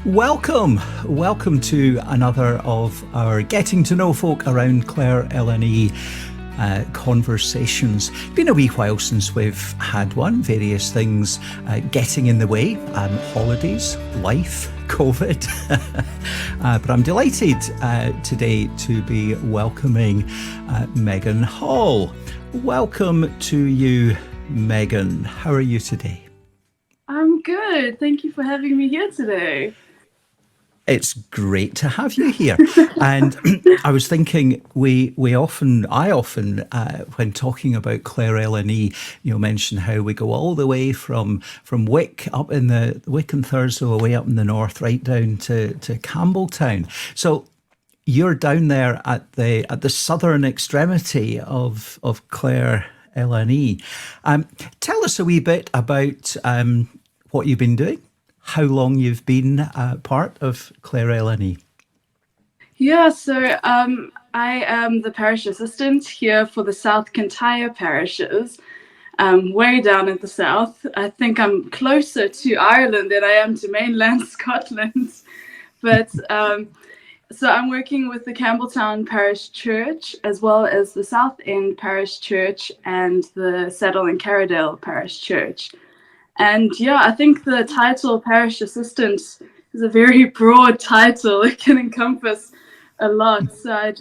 Welcome to another of our Getting to Know Folk around Clèir Eilean Ì conversations. Been a wee while since we've had one, various things getting in the way, holidays, life, COVID. But I'm delighted today to be welcoming Meghann Hall. Welcome to you, Meghann. How are you today? I'm good. Thank you for having me here today. It's great to have you here. And I was thinking, I often, when talking about Clèir Eilean Ì, mention how we go all the way from Wick up in the Wick and Thurso, way up in the north, right down to Campbeltown. So you're down there at the southern extremity of Clèir Eilean Ì. Tell us a wee bit about what you've been doing. How long you've been part of Clèir Eilean Ì? Yeah, so I am the Parish Assistant here for the South Kintyre parishes, way down in the south. I think I'm closer to Ireland than I am to mainland Scotland. But so I'm working with the Campbeltown Parish Church, as well as the South End Parish Church and the Saddell and Carradale Parish Church. And yeah, I think the title Parish Assistant is a very broad title. It can encompass a lot. So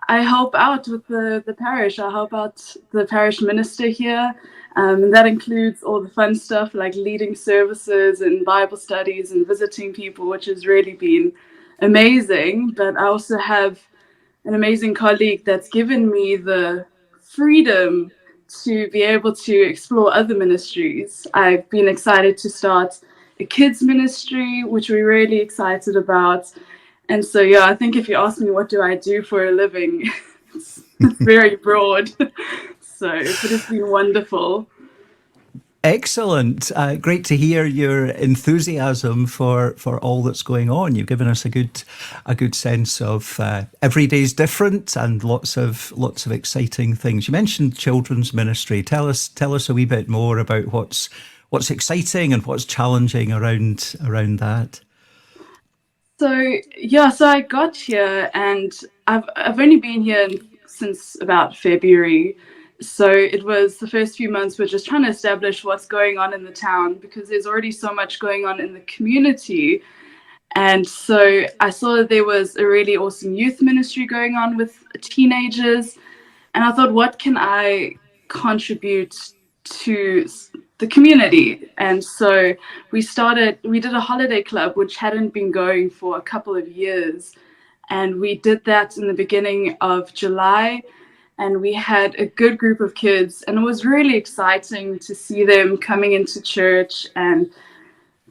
I help out with the parish. I help out the parish minister here. And that includes all the fun stuff like leading services and Bible studies and visiting people, which has really been amazing. But I also have an amazing colleague that's given me the freedom to be able to explore other ministries. I've been excited to start a kids ministry, which we're really excited about. And so, yeah, I think if you ask me what do I do for a living, it's very broad. But it's been wonderful. Excellent. Great to hear your enthusiasm for all that's going on. You've given us a good sense of every day's different and lots of exciting things. You mentioned children's ministry. Tell us a wee bit more about what's exciting and what's challenging around that. So I got here and I've only been here since about February. So it was the first few months we're just trying to establish what's going on in the town, because there's already so much going on in the community. And so I saw that there was a really awesome youth ministry going on with teenagers. And I thought, what can I contribute to the community? And so we did a holiday club, which hadn't been going for a couple of years. And we did that in the beginning of July. And we had a good group of kids, and it was really exciting to see them coming into church and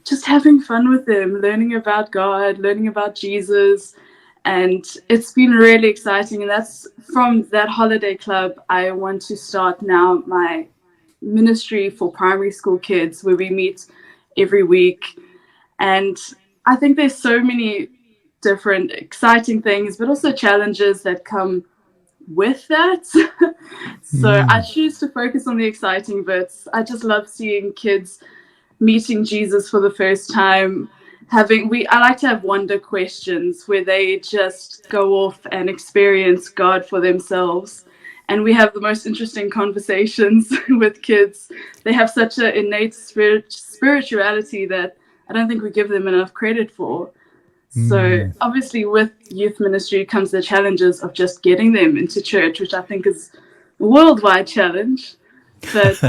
just having fun with them, learning about God, learning about Jesus. And it's been really exciting. And that's from that holiday club, I want to start now my ministry for primary school kids, where we meet every week. And I think there's so many different exciting things, but also challenges that come with that. So I choose to focus on the exciting bits. I just love seeing kids meeting Jesus for the first time. I like to have wonder questions where they just go off and experience God for themselves. And we have the most interesting conversations with kids. They have such an innate spirituality that I don't think we give them enough credit for. So obviously with youth ministry comes the challenges of just getting them into church, which I think is a worldwide challenge. But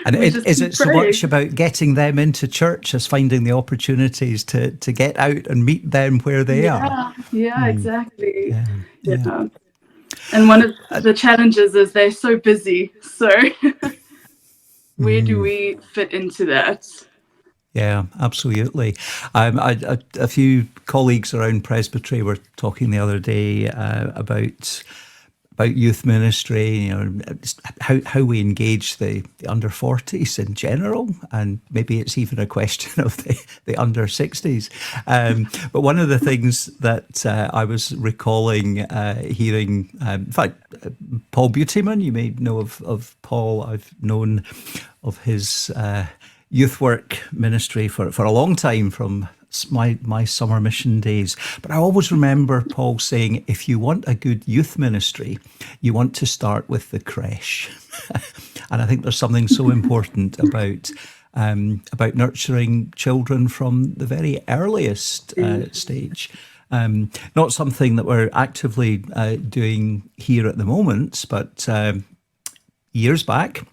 and is it so much about getting them into church as finding the opportunities to get out and meet them where they are? Yeah, exactly. Yeah. And one of the challenges is they're so busy. So where do we fit into that? Yeah, absolutely. A few colleagues around Presbytery were talking the other day about youth ministry, how we engage the under 40s in general, and maybe it's even a question of the under 60s. But one of the things that I was recalling hearing, in fact, Paul Beautyman, you may know of Paul. I've known of his youth work ministry for a long time from It's my summer mission days. But I always remember Paul saying, if you want a good youth ministry, you want to start with the creche. And I think there's something so important about nurturing children from the very earliest stage. Not something that we're actively doing here at the moment, but years back,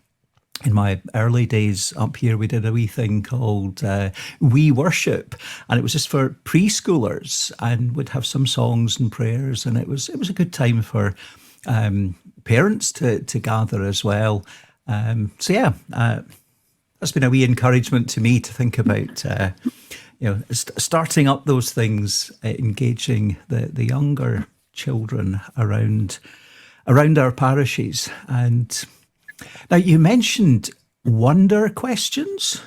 in my early days up here, we did a wee thing called We Worship, and it was just for preschoolers, and would have some songs and prayers, and it was a good time for parents to gather as well. So yeah, that's been a wee encouragement to me to think about starting up those things, engaging the younger children around our parishes. And now, you mentioned wonder questions.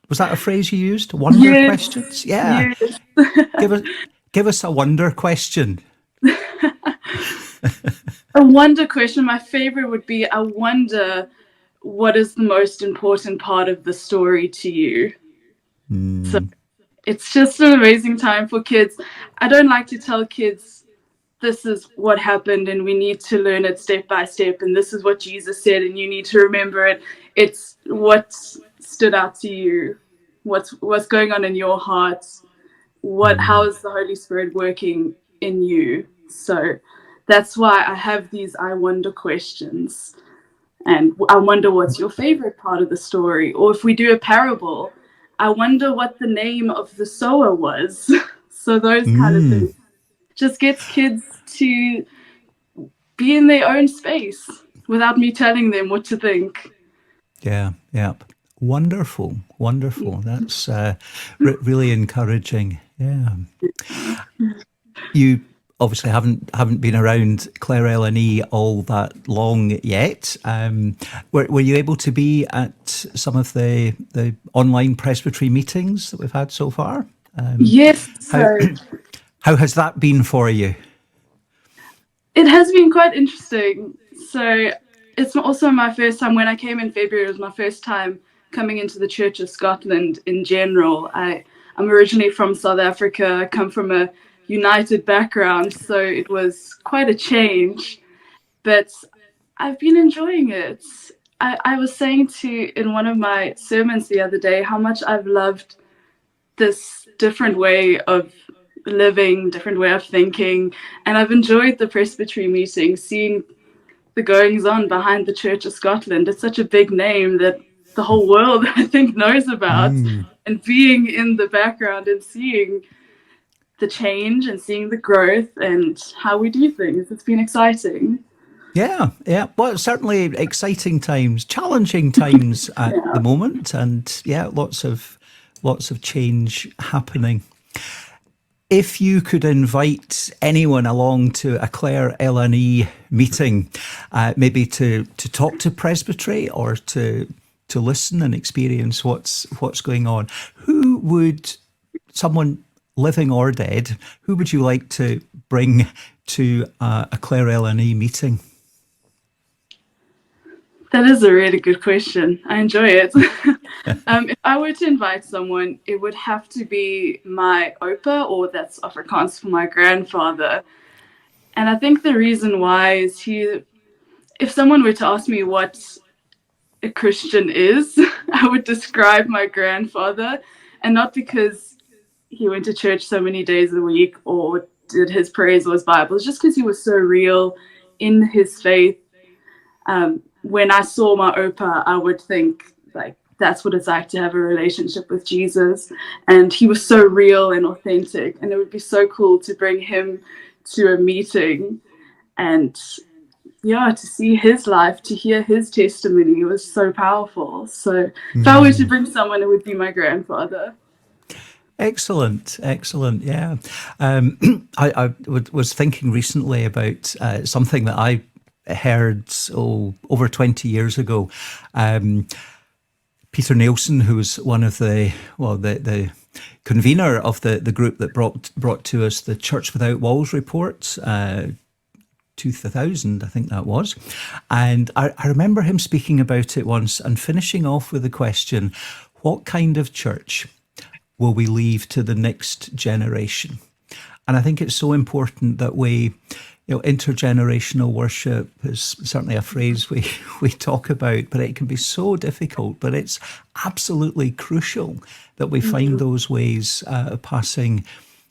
Was that a phrase you used? Wonder questions? Yeah. Yes. Give us a wonder question. A wonder question. My favorite would be, I wonder, what is the most important part of the story to you? So it's just an amazing time for kids. I don't like to tell kids, this is what happened and we need to learn it step by step, and this is what Jesus said and you need to remember it. It's what stood out to you, what's going on in your heart, how is the Holy Spirit working in you. So that's why I have these I wonder questions. And I wonder, what's your favorite part of the story? Or if we do a parable, I wonder what the name of the sower was. So those kind of things just gets kids to be in their own space without me telling them what to think. Yeah. Wonderful. That's really encouraging. Yeah. You obviously haven't been around Clèir Eilean Ì all that long yet. Were you able to be at some of the online presbytery meetings that we've had so far? Yes. How has that been for you? It has been quite interesting. So it's also my first time. When I came in February, it was my first time coming into the Church of Scotland in general. I'm originally from South Africa. I come from a United background, so it was quite a change. But I've been enjoying it. I was saying in one of my sermons the other day how much I've loved this different way of living, different way of thinking, and I've enjoyed the presbytery meetings, seeing the goings on behind the Church of Scotland. It's such a big name that the whole world, I think, knows about, and being in the background and seeing the change and seeing the growth and how we do things. It's been exciting. Yeah. Well, it's certainly exciting times, challenging times at the moment, and lots of change happening. If you could invite anyone along to a Clèir Eilean Ì meeting, maybe to talk to presbytery or to listen and experience what's going on, who would, someone living or dead, who would you like to bring to a Clèir Eilean Ì meeting? That is a really good question. I enjoy it. If I were to invite someone, it would have to be my opa, or that's Afrikaans for my grandfather. And I think the reason why is if someone were to ask me what a Christian is, I would describe my grandfather, and not because he went to church so many days a week or did his prayers or his Bible, it's just because he was so real in his faith. When I saw my opa, I would think, like, that's what it's like to have a relationship with Jesus. And he was so real and authentic. And it would be so cool to bring him to a meeting and, to see his life, to hear his testimony. It was so powerful. So if I were to bring someone, it would be my grandfather. Excellent. Yeah. I was thinking recently about something that I heard over 20 years ago. Peter Nielsen, who was one of the convener of the group that brought to us the Church Without Walls report, 2000, I think that was. And I remember him speaking about it once and finishing off with the question, what kind of church will we leave to the next generation? And I think it's so important that we, intergenerational worship is certainly a phrase we talk about, but it can be so difficult. But it's absolutely crucial that we find those ways of passing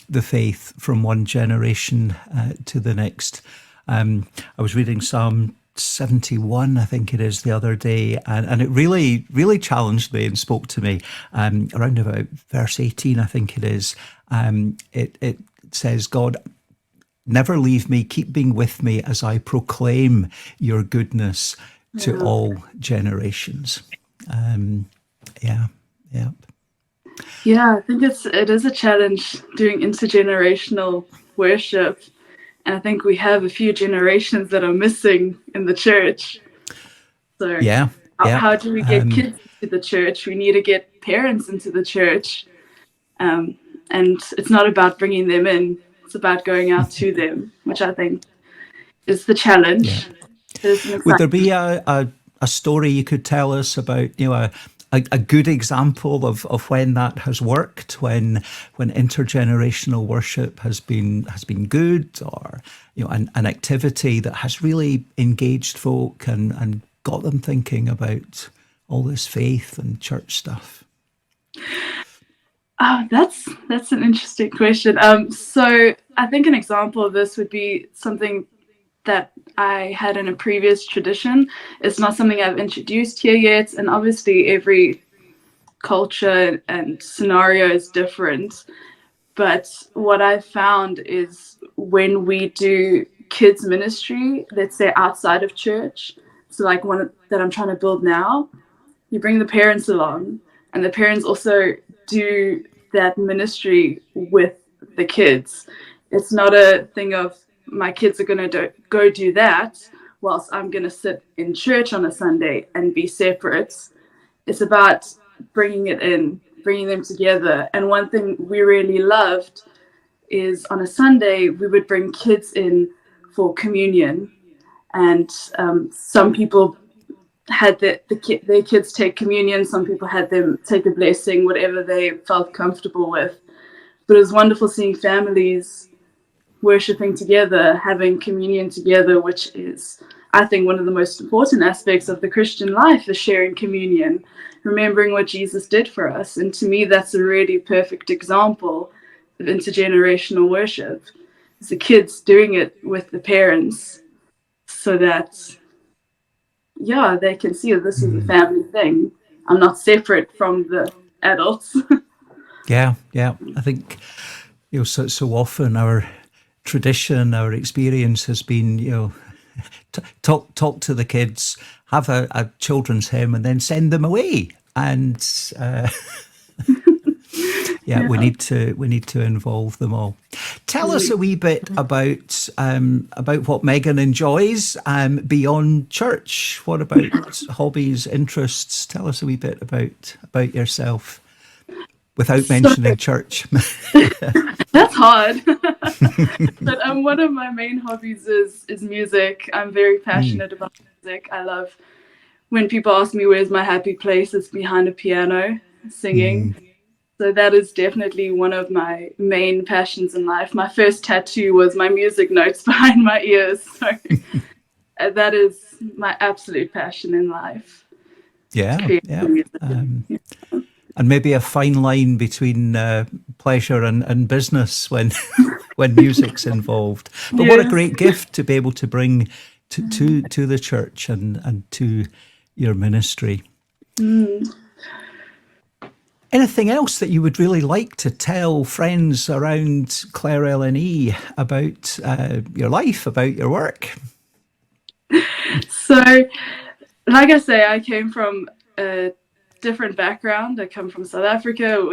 the faith from one generation to the next. I was reading Psalm 71, I think it is, the other day, and it really, really challenged me and spoke to me. Around about verse 18, I think it is. It says, God, never leave me, keep being with me as I proclaim your goodness to all generations. Yeah. Yeah, I think it is a challenge doing intergenerational worship. And I think we have a few generations that are missing in the church. So how do we get kids into the church? We need to get parents into the church. And it's not about bringing them in. It's about going out to them, which I think is the challenge. Yeah. Would there be a story you could tell us about, a good example of when that has worked, when intergenerational worship has been good, or an activity that has really engaged folk and got them thinking about all this faith and church stuff? Oh, that's an interesting question. So I think an example of this would be something that I had in a previous tradition. It's not something I've introduced here yet, and obviously every culture and scenario is different. But what I've found is when we do kids ministry, let's say outside of church, so like one that I'm trying to build now, you bring the parents along, and the parents also do that ministry with the kids. It's not a thing of my kids are going to go do that whilst I'm going to sit in church on a Sunday and be separate. It's about bringing them together. And one thing we really loved is on a Sunday, we would bring kids in for communion. And some people had their kids take communion. Some people had them take a blessing, whatever they felt comfortable with. But it was wonderful seeing families worshiping together, having communion together, which is, I think, one of the most important aspects of the Christian life, is sharing communion, remembering what Jesus did for us. And to me, that's a really perfect example of intergenerational worship. It's the kids doing it with the parents so that, they can see that this is a family thing. I'm not separate from the adults. Yeah. I think, so often our tradition, our experience has been, talk to the kids, have a children's hymn, and then send them away. And we need to involve them all. Tell us a wee bit about what Meghann enjoys beyond church. What about hobbies, interests? Tell us a wee bit about yourself without mentioning church. That's hard. But one of my main hobbies is music. I'm very passionate about music. I love when people ask me where's my happy place, it's behind a piano singing. So that is definitely one of my main passions in life. My first tattoo was my music notes behind my ears. So that is my absolute passion in life. Yeah. And maybe a fine line between pleasure and business when when music's involved. But what a great gift to be able to bring to the church and to your ministry. Anything else that you would really like to tell friends around Clèir Eilean Ì about your life, about your work? So, like I say, I came from a different background. I come from South Africa,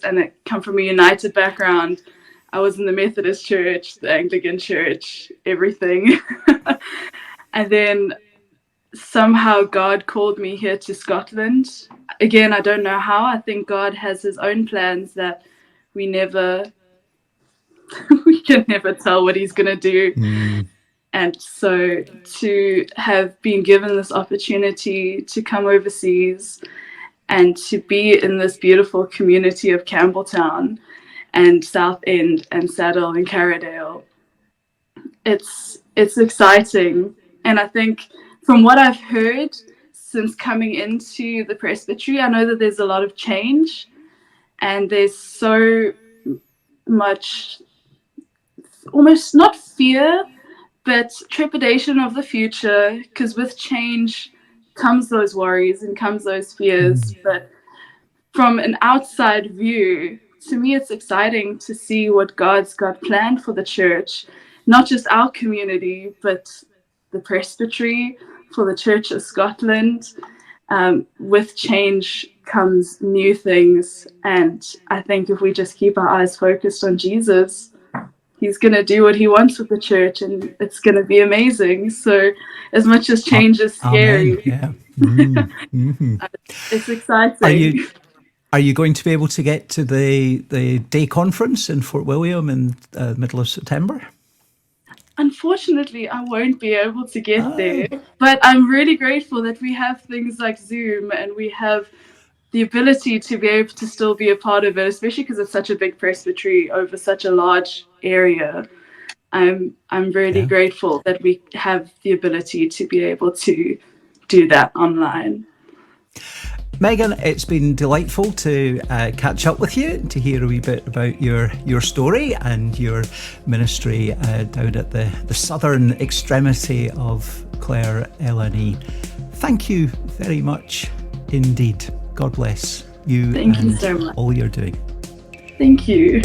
and I come from a United background. I was in the Methodist Church, the Anglican Church, everything. And then somehow God called me here to Scotland. Again, I don't know how. I think God has his own plans that we can never tell what he's going to do. And so to have been given this opportunity to come overseas and to be in this beautiful community of Campbeltown and South End and Saddell and Carradale. It's exciting, and I think from what I've heard since coming into the presbytery, I know that there's a lot of change, and there's so much, almost not fear, but trepidation of the future, because with change comes those worries and comes those fears. But from an outside view, to me, it's exciting to see what God's got planned for the church, not just our community, but the presbytery, for the Church of Scotland. With change comes new things. And I think if we just keep our eyes focused on Jesus, he's going to do what he wants with the church, and it's going to be amazing. So as much as change is scary, yeah. it's exciting. Are you going to be able to get to the day conference in Fort William in the middle of September? Unfortunately, I won't be able to get there, but I'm really grateful that we have things like Zoom, and we have the ability to be able to still be a part of it, especially because it's such a big presbytery over such a large area. I'm really grateful that we have the ability to be able to do that online. Meghann, it's been delightful to catch up with you, to hear a wee bit about your story and your ministry down at the southern extremity of Clèir Eilean Ì. Thank you very much indeed. God bless you. Thank you so much. All you're doing. Thank you.